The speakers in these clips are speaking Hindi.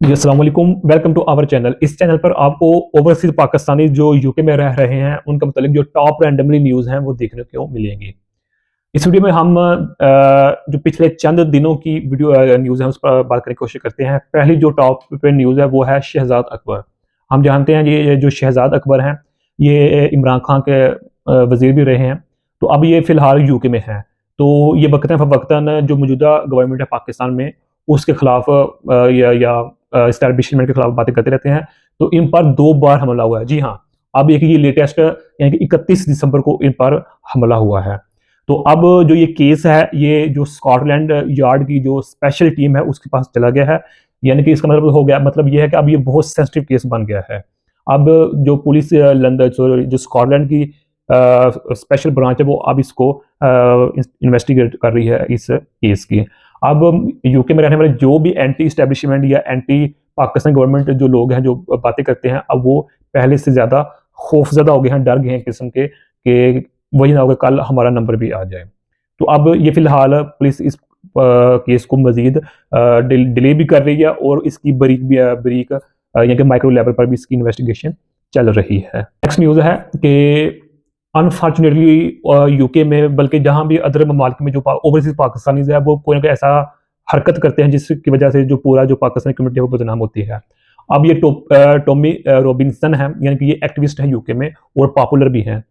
जी अस्सलाम वालेकुम, वेलकम टू आवर चैनल। इस चैनल पर आपको ओवरसीज पाकिस्तानी जो यूके में रह रहे हैं उनके मतलब जो टॉप रैंडमली न्यूज़ हैं वो देखने को मिलेंगी। इस वीडियो में हम जो पिछले चंद दिनों की वीडियो न्यूज़ है उस पर बात करने की कोशिश करते हैं। पहली जो टॉप पे न्यूज़ है वो है शहजाद अकबर। हम जानते हैं ये जो शहजाद अकबर हैं ये इमरान खान के वज़ीर भी रहे हैं। तो अब ये फ़िलहाल यूके में हैं। तो ये वक्तन-फ़वक्तन जो मौजूदा गवर्नमेंट है पाकिस्तान में उसके खिलाफ या एस्टैब्लिशमेंट के खिलाफ बातें करते रहते हैं। तो इन पर 2 बार हमला हुआ है। जी हाँ, अब एक ये लेटेस्ट यानी कि 31 दिसंबर को इन पर हमला हुआ है। तो अब जो ये केस है, ये जो स्कॉटलैंड यार्ड की जो स्पेशल टीम है, उसके पास चला गया है। यानी कि इसका मतलब हो गया मतलब ये है कि अब ये बहुत सेंसिटिव केस बन गया है। अब जो पुलिस लंदन जो स्कॉटलैंड की स्पेशल ब्रांच है, वो अब इसको इन्वेस्टिगेट कर रही है इस केस की। अब यूके में रहने वाले जो भी एंटी एस्टैब्लिशमेंट या एंटी पाकिस्तान गवर्नमेंट जो लोग हैं, जो बातें करते हैं, अब वो पहले से ज़्यादा खौफज़दा हो गए हैं, डर गए हैं किस्म के कि वही ना हो कि कल हमारा नंबर भी आ जाए। तो अब ये फ़िलहाल पुलिस इस केस को मज़ीद डिले भी कर रही है और इसकी बारीक यानी कि माइक्रो लेवल पर भी इसकी इन्वेस्टिगेशन चल रही है। नेक्स्ट न्यूज़ है कि अनफॉर्चुनेटली यूके में बल्कि जहाँ भी अदर ममालिक में जो ओवरसीज़ पाकिस्तानीज़ है वो कोई ना कोई ऐसा हरकत करते हैं जिसकी वजह से जो पूरा जो पाकिस्तानी कम्युनिटी है वो बदनाम होती है। अब ये टॉमी रॉबिन्सन है, यानी कि ये एक्टिविस्ट हैं यूके में और पॉपुलर भी हैं।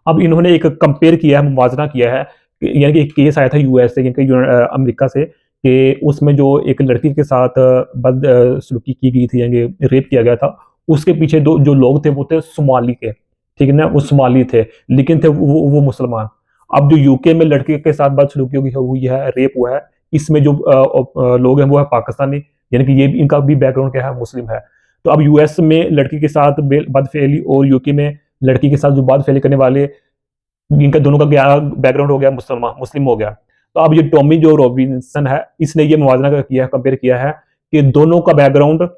अब इन्होंने एक कंपेयर किया है, मुवाज़ना किया है, यानी कि एक केस आया था यूएस से, यानी कि अमेरिका से, कि उसमें जो एक लड़की के साथ बदसलूकी की गई थी, यानी कि रेप किया गया था, उसके पीछे दो जो लोग थे वो थे सोमाली के, ठीक है ना? वो सोमाली थे, लेकिन थे वो मुसलमान। अब जो यूके में लड़के के साथ बदसलूकी हुई है, रेप हुआ है, इसमें जो लोग हैं वो है पाकिस्तानी, यानी कि ये भी इनका भी बैकग्राउंड क्या है, मुस्लिम है। तो अब यूएस में लड़की के साथ बदफेली और यूके में लड़की के साथ जो बदफेली करने वाले, इनका दोनों का क्या बैकग्राउंड हो गया, मुस्लिम हो गया। तो अब ये टॉमी जो रॉबिन्सन है, इसने ये मुवाजना किया है, कंपेयर किया है कि दोनों का बैकग्राउंड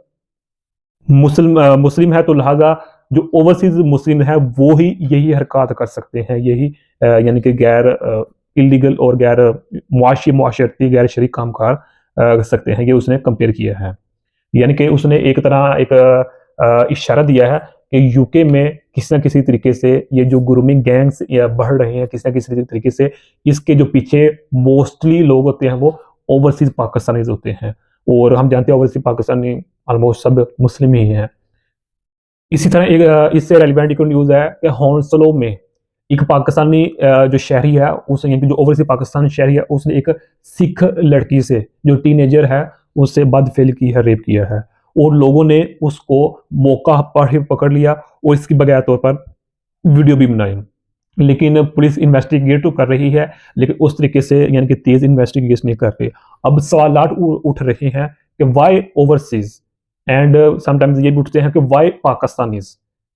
मुस्लिम है, तो लिहाजा जो ओवरसीज मुस्लिम है वो ही यही हरकत कर सकते हैं, यही यानी कि गैर इलीगल और गैर मुआशरती गैर शरीक कामकाज कर सकते हैं, ये उसने कंपेयर किया है। यानी कि उसने एक तरह एक इशारा दिया है कि यूके में किसी न किसी तरीके से ये जो ग्रूमिंग गैंग्स या बढ़ रहे हैं, किसी न किसी तरीके से इसके जो पीछे मोस्टली लोग होते हैं वो ओवरसीज पाकिस्तानीज होते हैं, और हम जानते हैं ओवरसीज पाकिस्तानी ऑलमोस्ट सब मुस्लिम ही हैं। इसी तरह एक इससे रेलिवेंट एक न्यूज़ है कि हौंसलो में एक पाकिस्तानी जो शहरी है, उस यानी कि जो ओवरसीज पाकिस्तानी शहरी है, उसने एक सिख लड़की से जो टीनेजर है उससे बदफेली की है, रेप किया है, और लोगों ने उसको मौका पर ही पकड़ लिया और इसकी बगैर तौर पर वीडियो भी बनाई। लेकिन पुलिस इन्वेस्टिगेट तो कर रही है, लेकिन उस तरीके से यानी कि तेज़ इन्वेस्टिगेशन नहीं कर रही। अब सवालात उठ रहे हैं कि व्हाई ओवरसीज़, एंड समटाइम्स ये भी उठते हैं कि व्हाई पाकिस्तानीज़,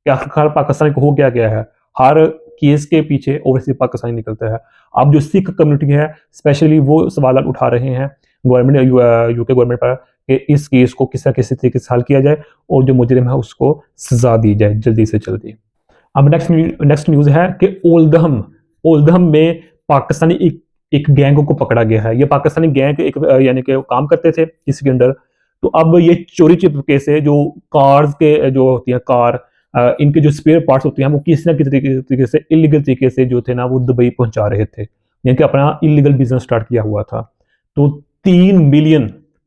कि आखिरकार पाकिस्तानी को हो क्या गया है? हर केस के पीछे ओवरसीज़ पाकिस्तानी निकलता है। अब जो सिख कम्युनिटी है स्पेशली वो सवालात उठा रहे हैं गवर्नमेंट यूके गवर्नमेंट पर कि इस केस को किस न किसी तरीके से हल किया जाए और जो मुजरिम है उसको सज़ा दी जाए जल्दी से जल्दी। अब नेक्स्ट न्यूज़ है कि ओल्डहम ओल्डहम में पाकिस्तानी एक एक गैंग को पकड़ा गया है। ये पाकिस्तानी गैंग एक यानी कि काम करते थे इसके अंडर। तो अब ये चोरी चुपके से जो कार्स के जो होती हैं कार, इनके जो स्पेयर पार्ट्स होते हैं वो किसी न किसी तरीके से इलीगल तरीके से जो थे ना वो दुबई पहुंचा रहे थे, यानी कि अपना इलीगल बिजनेस स्टार्ट किया हुआ था। तो 3 मिलियन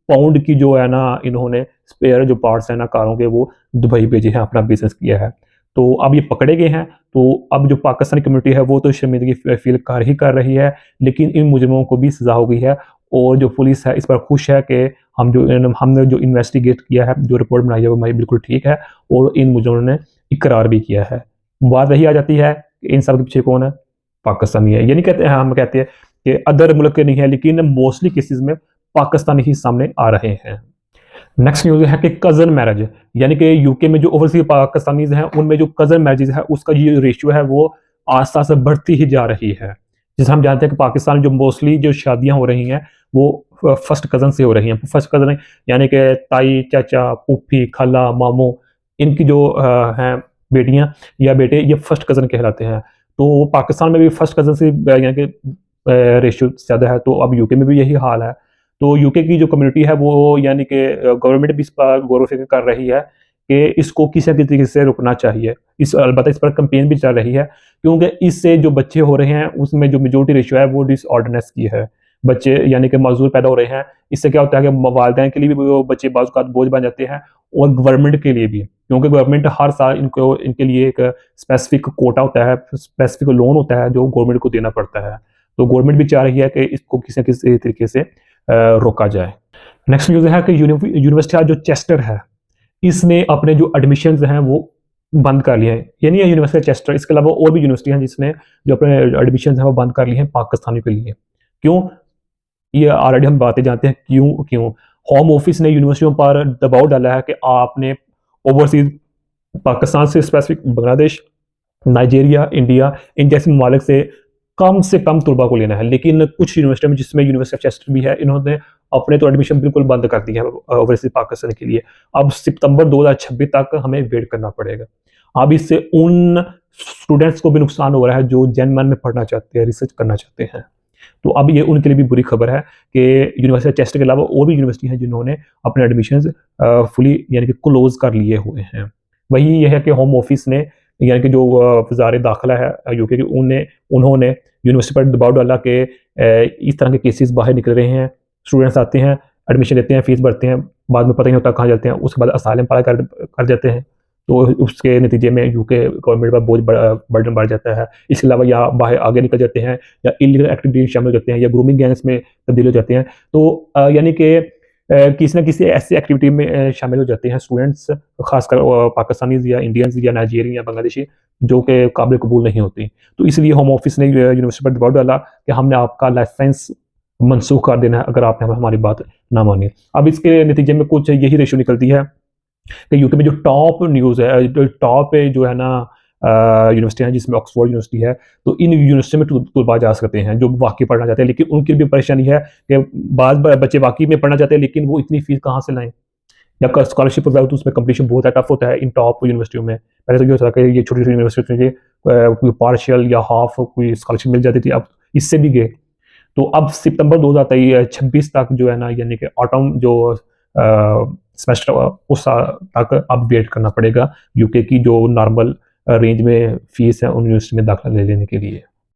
पाउंड की जो है ना इन्होंने स्पेयर जो पार्ट्स हैं ना कारों के वो दुबई भेजे हैं, अपना बिजनेस किया है। तो अब ये पकड़े गए हैं। तो अब जो पाकिस्तानी कम्युनिटी है वो तो शर्मिंदगी फील कर ही कर रही है, लेकिन इन मुजरिमों को भी सज़ा हो गई है, और जो पुलिस है इस पर खुश है कि हमने जो इन्वेस्टिगेट किया है, जो रिपोर्ट बनाई है वो हमारी बिल्कुल ठीक है, और इन मुजरिमों ने इकरार भी किया है। बात वही आ जाती है कि इन सब के पीछे कौन है? पाकिस्तानी है। ये नहीं कहते हैं, हम कहते हैं कि अदर मुल्क के नहीं है, लेकिन मोस्टली केसेस में पाकिस्तानी ही सामने आ रहे हैं। नेक्स्ट न्यूज़ है कि कज़न मैरिज, यानी कि यूके में जो ओवरसीज पाकिस्तानीज़ हैं उनमें जो कज़न मैरिजेज़ है उसका ये रेशियो है वो आस्ते-आस्ते बढ़ती ही जा रही है। जैसे हम जानते हैं कि पाकिस्तान में जो मोस्टली जो शादियाँ हो रही हैं वो फर्स्ट कज़न से हो रही हैं। फर्स्ट कज़न यानी कि ताई, चाचा, फूफी, खाला, मामू, इनकी जो हैं बेटियाँ या बेटे, ये फर्स्ट कज़न कहलाते हैं। तो पाकिस्तान में भी फर्स्ट कज़न से यानी कि रेशियो ज़्यादा है, तो अब यूके में भी यही हाल है। तो यूके की जो कम्युनिटी है वो यानी कि गवर्नमेंट भी इस पर गौर व फिक्र कर रही है कि इसको किसी न किसी तरीके से रुकना चाहिए। अलबत्ता इस पर कैंपेन भी चल रही है, क्योंकि इससे जो बच्चे हो रहे हैं उसमें जो मेजॉरिटी रेशियो है वो डिसऑर्डरनेस की है। बच्चे यानी कि माजूर पैदा हो रहे हैं। इससे क्या होता है कि वालिदैन के लिए भी वो बच्चे बाज़ औक़ात बोझ बन जाते हैं, और गवर्नमेंट के लिए भी, क्योंकि गवर्नमेंट हर साल इनको इनके लिए एक स्पेसिफिक कोटा होता है, स्पेसिफिक लोन होता है जो गवर्नमेंट को देना पड़ता है। तो गवर्नमेंट भी चाह रही है कि इसको किसी न किसी तरीके से रोका जाए। नेक्स्ट न्यूज़ है कि यूनिवर्सिटी जो चेस्टर है, इसने अपने जो एडमिशन्स हैं वो बंद कर लिए हैं। ये नहीं है यूनिवर्सिटी चेस्टर, इसके अलावा और भी यूनिवर्सिटी हैं जिसने जो अपने एडमिशन्स हैं वो बंद कर लिए हैं पाकिस्तानियों के लिए। क्यों? ये ऑलरेडी हम बातें जानते हैं क्यों। होम ऑफिस ने यूनिवर्सिटियों पर दबाव डाला है कि आपने ओवरसीज पाकिस्तान से बांग्लादेश, नाइजीरिया, इंडिया, इन जैसे ममालिक से कम तलबा को लेना है। लेकिन कुछ यूनिवर्सिटी में, जिसमें यूनिवर्सिटी ऑफ चेस्टर भी है, इन्होंने अपने तो एडमिशन बिल्कुल बंद कर दिया है ओवरसीज पाकिस्तान के लिए। अब सितंबर 2026 तक हमें वेट करना पड़ेगा। अब इससे उन स्टूडेंट्स को भी नुकसान हो रहा है जो जेन मन में पढ़ना चाहते हैं, रिसर्च करना चाहते हैं। तो अब ये उनके लिए भी बुरी खबर है कि यूनिवर्सिटी चेस्टर के अलावा और भी यूनिवर्सिटी हैं जिन्होंने अपने एडमिशन्स फुली यानी कि क्लोज कर लिए हुए हैं। वही ये है कि होम ऑफिस ने यानी कि जो वज़ारे दाखिला है यूके की, उन्होंने यूनिवर्सिटी पर दबाव डाला कि इस तरह के केसेस बाहर निकल रहे हैं। स्टूडेंट्स आते हैं, एडमिशन लेते हैं, फीस भरते हैं, बाद में पता ही नहीं होता कहाँ जाते हैं, उसके बाद असाइलम अप्लाई कर जाते हैं। तो उसके नतीजे में यूके गवर्नमेंट पर बर्डन बढ़ जाता है। इसके अलावा या बाहर आगे निकल जाते हैं, या इलीगल एक्टिविटी शामिल हो जाते हैं, या ग्रूमिंग गैंग्स में तब्दील हो जाते हैं। तो यानी कि किसी न किसी ऐसी एक्टिविटी में शामिल हो जाते हैं स्टूडेंट्स, खासकर पाकिस्तानीज़ या इंडियंस या नाइजीरियन या बांग्लादेशी, जो कि काबिल कबूल नहीं होती। तो इसलिए होम ऑफिस ने यूनिवर्सिटी पर दबाव डाला कि हमने आपका लाइसेंस मनसूख कर देना है अगर आपने हमारी बात ना मानी। अब इसके नतीजे में कुछ यही रेशो निकलती है कि यूके में जो टॉप न्यूज़ है, जो टॉप जो है ना यूनिवर्सिटी है, जिसमें ऑक्सफोर्ड यूनिवर्सिटी है, तो इन यूनिवर्सिटी में तलबा जा सकते हैं जो वाकई पढ़ना चाहते हैं। लेकिन उनकी भी परेशानी है कि बाज़ बच्चे वाकई में पढ़ना चाहते हैं, लेकिन वो इतनी फीस कहाँ से लाएँ? या स्कॉलरशिप अप्लाई हो तो उसमें कंपटीशन बहुत टफ होता है इन टॉप यूनिवर्सिटियों में। पहले तो ये होता था कि ये छोटी-छोटी यूनिवर्सिटी में कोई पार्शियल या हाफ कोई स्कॉलरशिप मिल जाती थी, अब इससे भी गए। तो अब सितंबर 2026 तक जो है ना, यानी कि ऑटम जो सेमेस्टर उस तक अब वेट करना पड़ेगा यूके की जो नॉर्मल रेंज में फीस है उन यूनिवर्सिटी में दाखिला ले लेने के लिए।